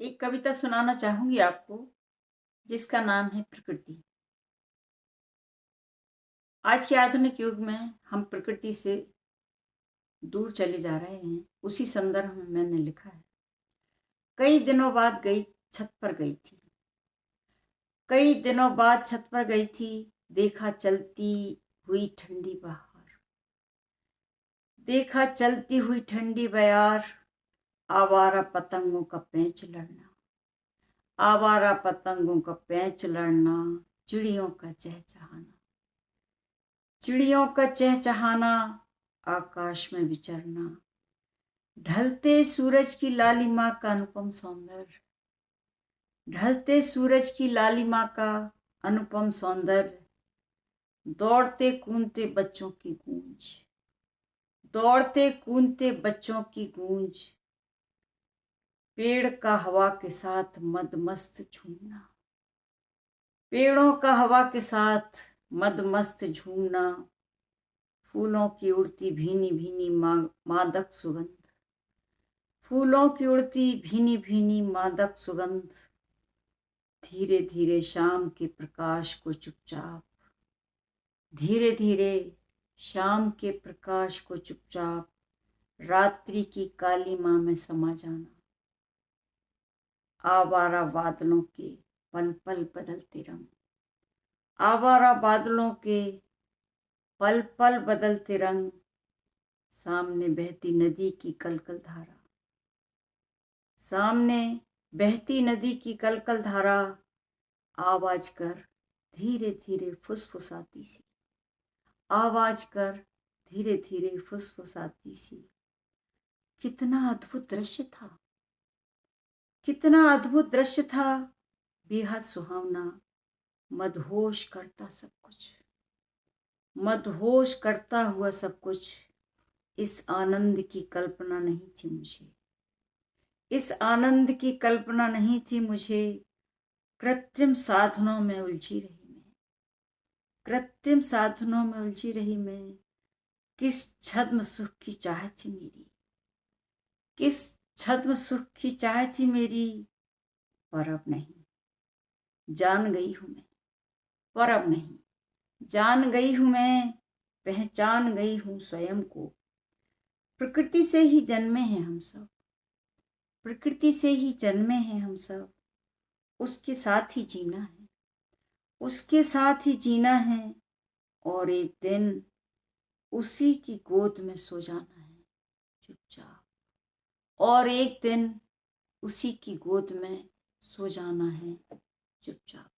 एक कविता सुनाना चाहूंगी आपको, जिसका नाम है प्रकृति। आज के आधुनिक युग में हम प्रकृति से दूर चले जा रहे हैं। उसी संदर्भ में मैंने लिखा है। कई दिनों बाद छत पर गई थी। कई दिनों बाद छत पर गई थी, देखा चलती हुई ठंडी बहार। देखा चलती हुई ठंडी बयार, आवारा पतंगों का पैंच लड़ना। आवारा पतंगों का पैंच लड़ना, चिड़ियों का चहचहाना। चिड़ियों का चहचहाना, आकाश में विचरना। ढलते सूरज की लालिमा का अनुपम सौंदर्य। ढलते सूरज की लालिमा का अनुपम सौंदर्य। दौड़ते कूदते बच्चों की गूंज। दौड़ते कूदते बच्चों की गूंज। पेड़ का हवा के साथ मदमस्त झूमना। पेड़ों का हवा के साथ मदमस्त झूमना। फूलों की उड़ती भीनी भीनी मादक सुगंध। फूलों की उड़ती भीनी भीनी मादक सुगंध। धीरे धीरे शाम के प्रकाश को चुपचाप। धीरे धीरे शाम के प्रकाश को चुपचाप रात्रि की काली मां में समा जाना। आवारा बादलों के पल पल बदलते रंग। आवारा बादलों के पल पल बदलते रंग। सामने बहती नदी की कलकल धारा। सामने बहती नदी की कलकल धारा, आवाज कर धीरे धीरे फुसफुसाती सी। आवाज कर धीरे धीरे फुसफुसाती सी। कितना अद्भुत दृश्य था। कितना अद्भुत दृश्य था। बेहद सुहावना। मदहोश करता सब कुछ। मदहोश करता हुआ सब कुछ। इस आनंद की कल्पना नहीं थी मुझे। इस आनंद की कल्पना नहीं थी मुझे। कृत्रिम साधनों में उलझी रही मैं। कृत्रिम साधनों में उलझी रही मैं। किस छद्म सुख की चाह थी मेरी। किस छद्म सुख की चाह थी मेरी। पर अब नहीं। जान गई हूं मैं। पर अब नहीं। जान गई हूं मैं। पहचान गई हूं स्वयं को। प्रकृति से ही जन्मे हैं हम सब। प्रकृति से ही जन्मे हैं हम सब। उसके साथ ही जीना है। उसके साथ ही जीना है। और एक दिन उसी की गोद में सो जाना है चुपचाप। और एक दिन उसी की गोद में सो जाना है चुपचाप।